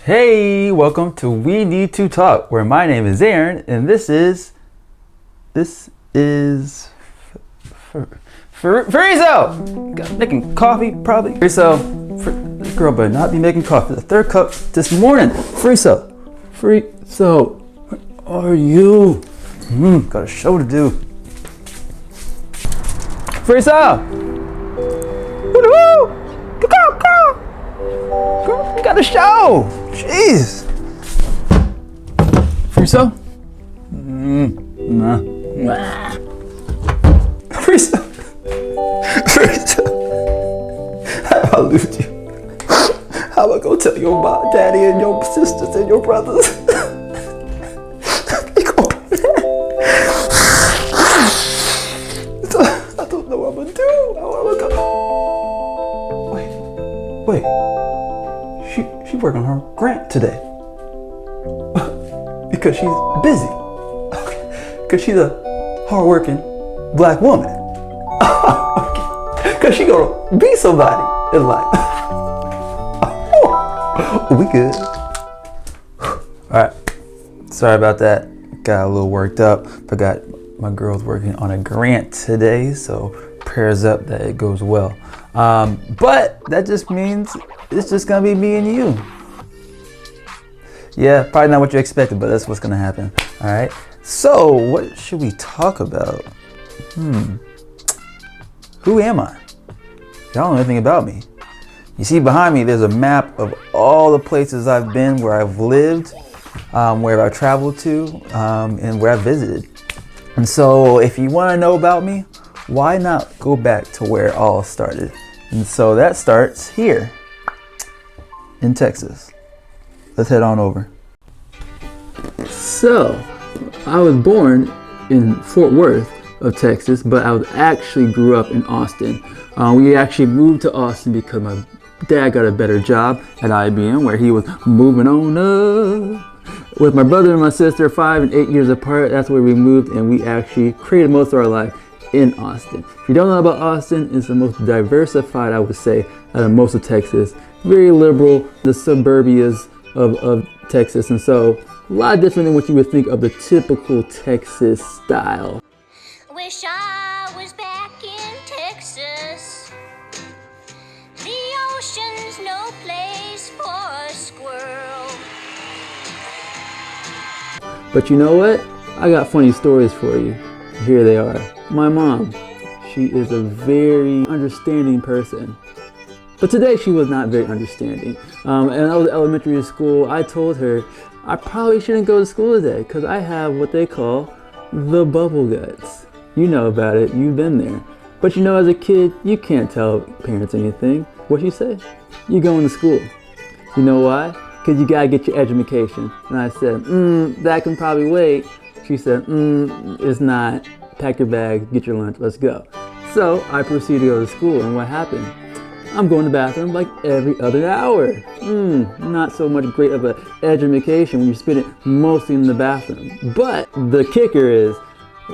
Hey, welcome to We Need to Talk, where my name is Zerin, and this is Fariso. Making coffee, probably. Fariso, this girl better not be making coffee. The third cup this morning. Fariso, where are you? Got a show to do. Fariso, woo-hoo! Go! Girl, we got a show. Jeez. Fariso? Fariso. How I lose you? How I go tell your mom, daddy, and your sisters and your brothers? I don't know what I'm gonna do. Wait. She working on her grant today. Because she's busy. Because she's a hardworking black woman. Because she gonna be somebody in life. We good. Alright. Sorry about that. Got a little worked up. Forgot my girl's working on a grant today, so prayers up that it goes well. But that just means it's just gonna be me and you. Yeah, probably not what you expected, but that's what's gonna happen. All right. So what should we talk about? Who am I? Y'all don't know anything about me. You see behind me, there's a map of all the places I've been, where I've lived, where I've traveled to, and where I've visited. And so if you want to know about me, why not go back to where it all started? And so that starts here in Texas. Let's head on over. So, I was born in Fort Worth of Texas, but I actually grew up in Austin. We actually moved to Austin because my dad got a better job at IBM, where he was moving on up. With my brother and my sister, 5 and 8 years apart, that's where we moved, and we actually created most of our life in Austin. If you don't know about Austin, it's the most diversified, I would say, out of most of Texas. Very liberal, the suburbias of Texas, and so a lot different than what you would think of the typical Texas style. Wish I was back in Texas. The ocean's no place for a squirrel. But you know what? I got funny stories for you. Here they are. My mom, she is a very understanding person. But today she was not very understanding. And I was elementary school. I told her I probably shouldn't go to school today because I have what they call the bubble guts. You know about it. You've been there. But you know, as a kid, you can't tell parents anything. What you say? You going to school. You know why? Because you gotta get your education. And I said, that can probably wait. She said, it's not. Pack your bag, get your lunch, let's go. So I proceeded to go to school, and what happened? I'm going to the bathroom like every other hour. Not so much great of an education when you spend it mostly in the bathroom. But the kicker is,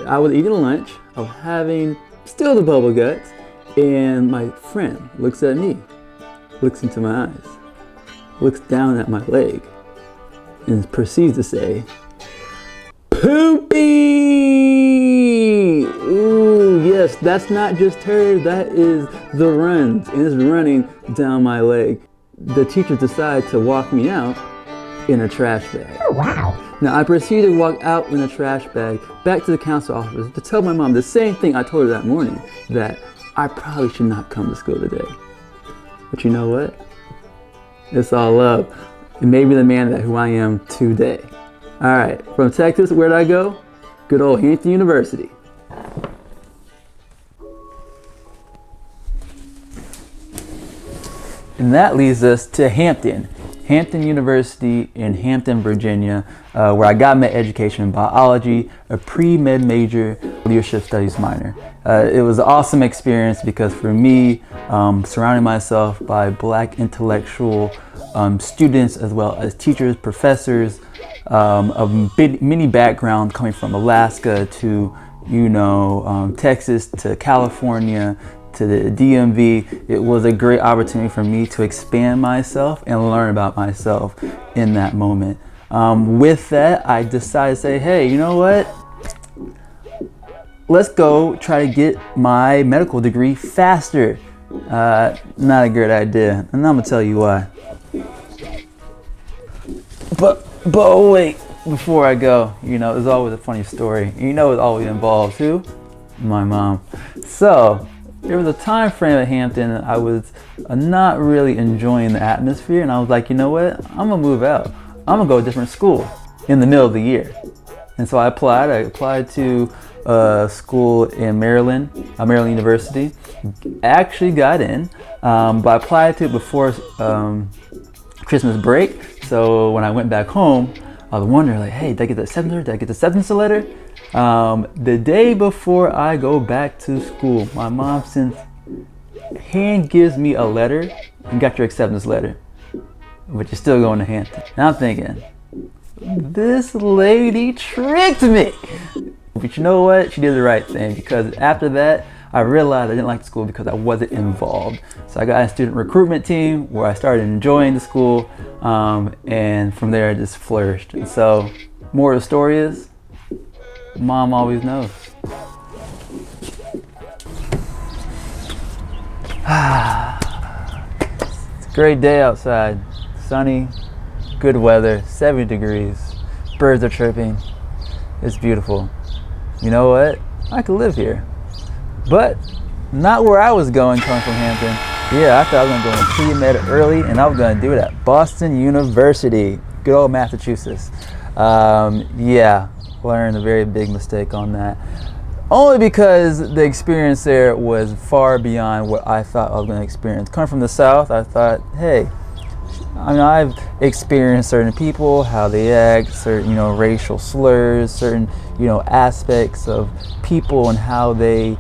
I was eating lunch, I was having still the bubble guts, and my friend looks at me, looks into my eyes, looks down at my leg, and proceeds to say, "Poopy!" Ooh, yes, that's not just her, that is the runs, and it's running down my leg. The teacher decided to walk me out in a trash bag. Oh, wow. Now, I proceeded to walk out in a trash bag back to the council office to tell my mom the same thing I told her that morning, that I probably should not come to school today. But you know what? It's all love. It made me the man that who I am today. All right, from Texas, where'd I go? Good old Hampton University. And that leads us to Hampton University in Hampton, Virginia, where I got my education in biology, a pre-med major, leadership studies minor. It was an awesome experience because for me, surrounding myself by Black intellectual students, as well as teachers, professors, of many backgrounds, coming from Alaska to Texas to California to the DMV, it was a great opportunity for me to expand myself and learn about myself in that moment. With that, I decided to say, hey, you know what? Let's go try to get my medical degree faster. Not a great idea, and I'm gonna tell you why. But wait, before I go, there's always a funny story. It always involves who? My mom. So there was a time frame at Hampton I was not really enjoying the atmosphere, and I was like, you know what? I'm gonna move out. I'm gonna go to a different school in the middle of the year. And so I applied to school in Maryland, Maryland University. Actually got in, but I applied to it before Christmas break. So when I went back home, I was wondering, like, hey, did I get the acceptance? Did I get the acceptance letter? The day before I go back to school, my mom gives me a letter and got your acceptance letter, but you're still going to Hampton. And I'm thinking, this lady tricked me. But you know what? She did the right thing, because after that, I realized I didn't like the school because I wasn't involved. So I got a student recruitment team where I started enjoying the school, and from there it just flourished. And so, more of the story is, Mom always knows. It's a great day outside. Sunny, good weather, 70 degrees. Birds are chirping. It's beautiful. You know what? I could live here. But not where I was going coming from Hampton. Yeah, I thought I was going to go into PreMed early, and I was going to do it at Boston University. Good old Massachusetts. Yeah, learned a very big mistake on that. Only because the experience there was far beyond what I thought I was going to experience. Coming from the South, I thought, hey, I've experienced certain people, how they act, certain, racial slurs, certain, aspects of people and how they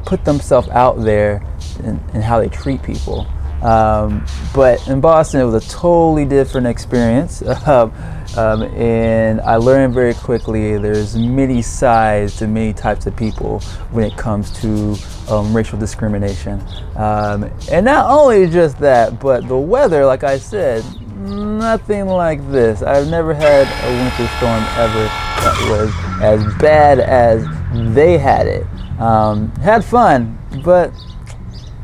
put themselves out there and how they treat people. But in Boston, it was a totally different experience. And I learned very quickly there's many sides to many types of people when it comes to racial discrimination. And not only just that, but the weather, like I said, nothing like this. I've never had a winter storm ever that was as bad as they had it. Had fun, but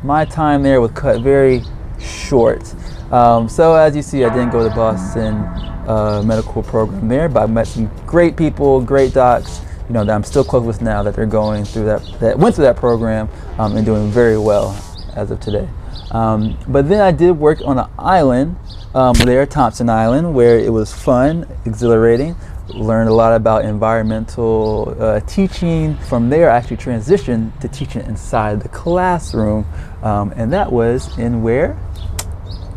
my time there was cut very short. So as you see, I didn't go to the Boston medical program there, but I met some great people, great docs, that I'm still close with now, that they're going through that went through that program and doing very well as of today. But then I did work on an island there, Thompson Island, where it was fun, exhilarating. Learned a lot about environmental teaching. From there, I actually transitioned to teaching inside the classroom, and that was in where?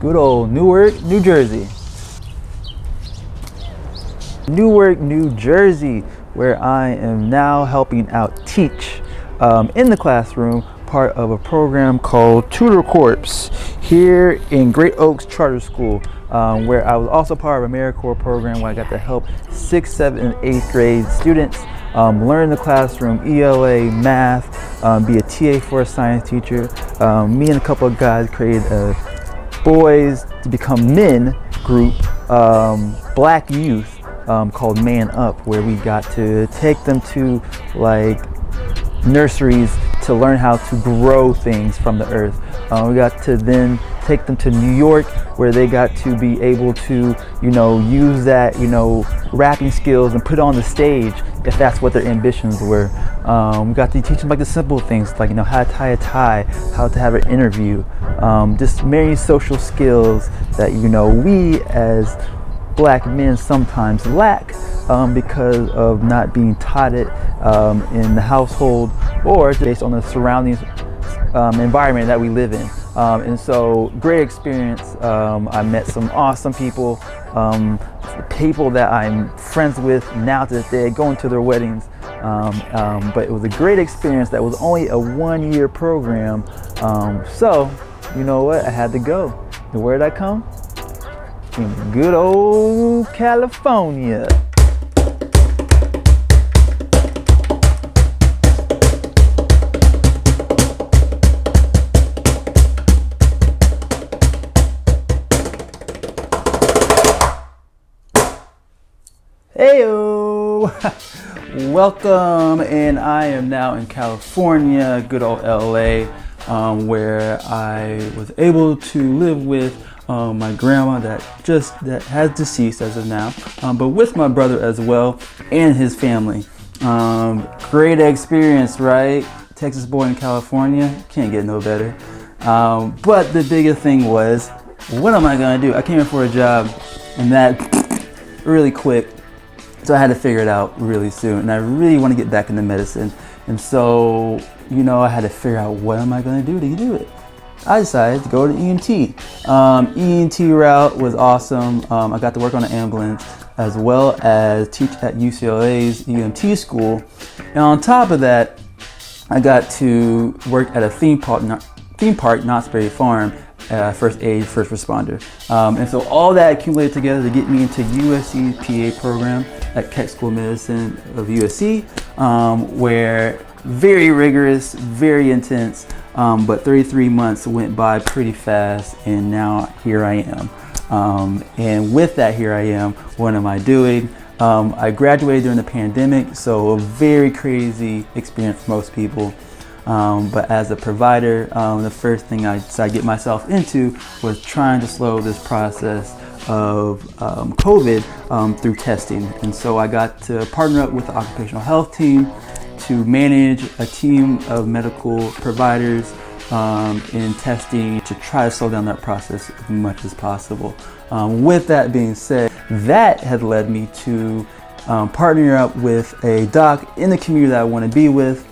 Good old Newark, New Jersey. Newark, New Jersey, where I am now helping out teach in the classroom, part of a program called Tutoring here in Great Oaks Charter School, where I was also part of a AmeriCorps program where I got to help 6th, 7th, and 8th grade students learn in the classroom, ELA, math, be a TA for a science teacher. Me and a couple of guys created a Boys to Become Men group, black youth, called Man Up, where we got to take them to like nurseries to learn how to grow things from the earth. We got to then take them to New York, where they got to be able to, use that, rapping skills and put it on the stage if that's what their ambitions were. We got to teach them like the simple things, like, how to tie a tie, how to have an interview, just many social skills that, we as black men sometimes lack because of not being taught it in the household or based on the surroundings environment that we live in. And so, great experience. I met some awesome people, people that I'm friends with now to this day, going to their weddings. But it was a great experience. That was only a 1-year program. So, you know what? I had to go. And where did I come? In good old California. Heyo! Welcome, and I am now in California, good old LA, where I was able to live with my grandma that has deceased as of now, but with my brother as well and his family. Great experience, right? Texas boy in California, can't get no better. But the biggest thing was, what am I gonna do? I came here for a job, and that really quick. So I had to figure it out really soon, and I really want to get back into medicine. And so, I had to figure out, what am I going to do to do it? I decided to go to EMT. EMT route was awesome. I got to work on an ambulance as well as teach at UCLA's EMT school. And on top of that, I got to work at a theme park, Knott's Berry Farm, first aid, first responder. And so all that accumulated together to get me into USC's PA program at Keck School of Medicine of USC, where very rigorous, very intense, but 33 months went by pretty fast, and now here I am. And with that, here I am, what am I doing? I graduated during the pandemic, so a very crazy experience for most people. But as a provider, the first thing I decided to get myself into was trying to slow this process of COVID through testing. And so I got to partner up with the occupational health team to manage a team of medical providers in testing to try to slow down that process as much as possible. With that being said, that had led me to partner up with a doc in the community that I want to be with.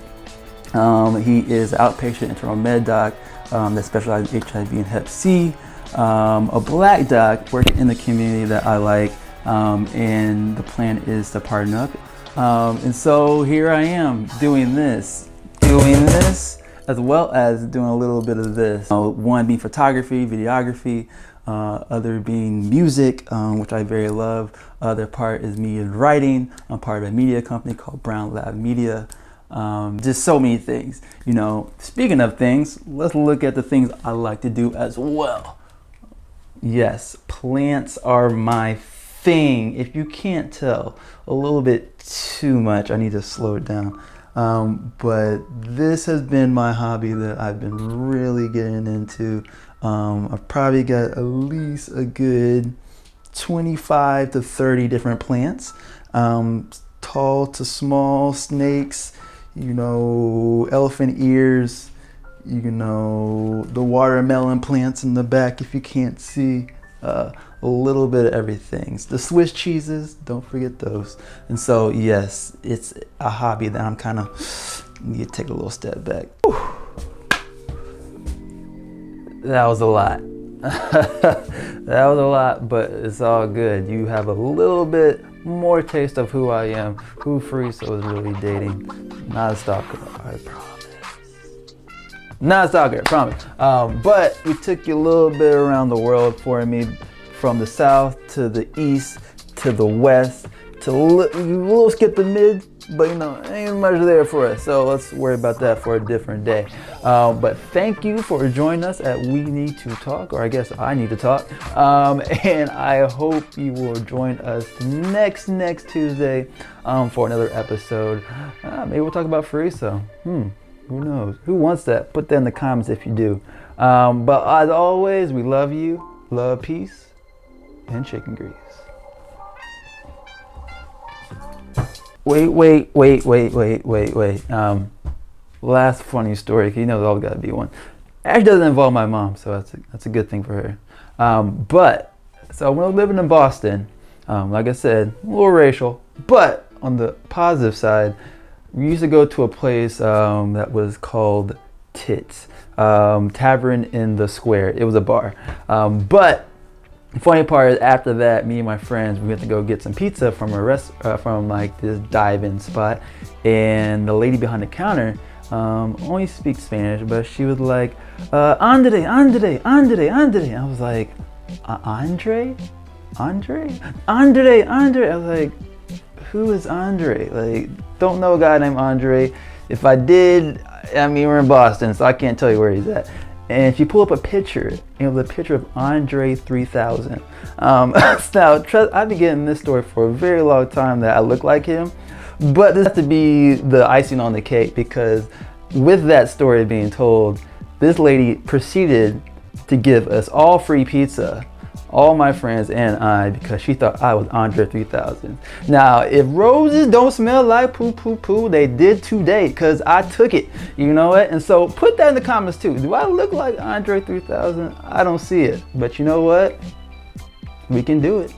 He is an outpatient internal med doc that specializes in HIV and Hep C, a black doc working in the community that I like, and the plan is to partner up. And so here I am doing this, as well as doing a little bit of this. One being photography, videography, other being music, which I very love. Other part is me in writing. I'm part of a media company called Brown Lab Media. Just so many things. Speaking of things, let's look at the things I like to do as well. Yes, plants are my thing. If you can't tell, a little bit too much. I need to slow it down. But this has been my hobby that I've been really getting into. I've probably got at least a good 25 to 30 different plants. Tall to small, snakes, elephant ears, the watermelon plants in the back if you can't see, a little bit of everything. The Swiss cheeses, don't forget those. And so, yes, it's a hobby that I'm kind of, need to take a little step back. Whew. That was a lot. That was a lot, but it's all good. You have a little bit more taste of who I am, who Fariso is really dating. Not a stalker, I promise. Not a stalker, I promise. But we took you a little bit around the world for me, from the south to the east to the west to a little skip the mid, but ain't much there for us. So let's worry about that for a different day. But thank you for joining us at We Need to Talk, or I guess I need to talk. And I hope you will join us next Tuesday for another episode. Maybe we'll talk about Fariso. Who knows? Who wants that? Put that in the comments if you do. But as always, we love you, love, peace, and chicken grease. Wait. Last funny story, because there's always got to be one. Actually doesn't involve my mom, so that's a good thing for her. So when I was living in Boston, like I said, a little racial, but on the positive side, we used to go to a place that was called Tits, Tavern in the Square. It was a bar, but the funny part is, after that, me and my friends, we went to go get some pizza from from this dive-in spot, and the lady behind the counter only speaks Spanish, but she was like, Andre. I was like, Andre? I was like, who is Andre? Don't know a guy named Andre. If I did, we're in Boston, so I can't tell you where he's at. and she pulled up a picture, and it was a picture of Andre 3000. Now, I've been getting this story for a very long time that I look like him, but this has to be the icing on the cake, because with that story being told, this lady proceeded to give us all free pizza, all my friends and I, because she thought I was Andre 3000. Now, if roses don't smell like poo poo poo, they did today, because I took it. You know what? And so put that in the comments too. Do I look like Andre 3000? I don't see it. But you know what? We can do it.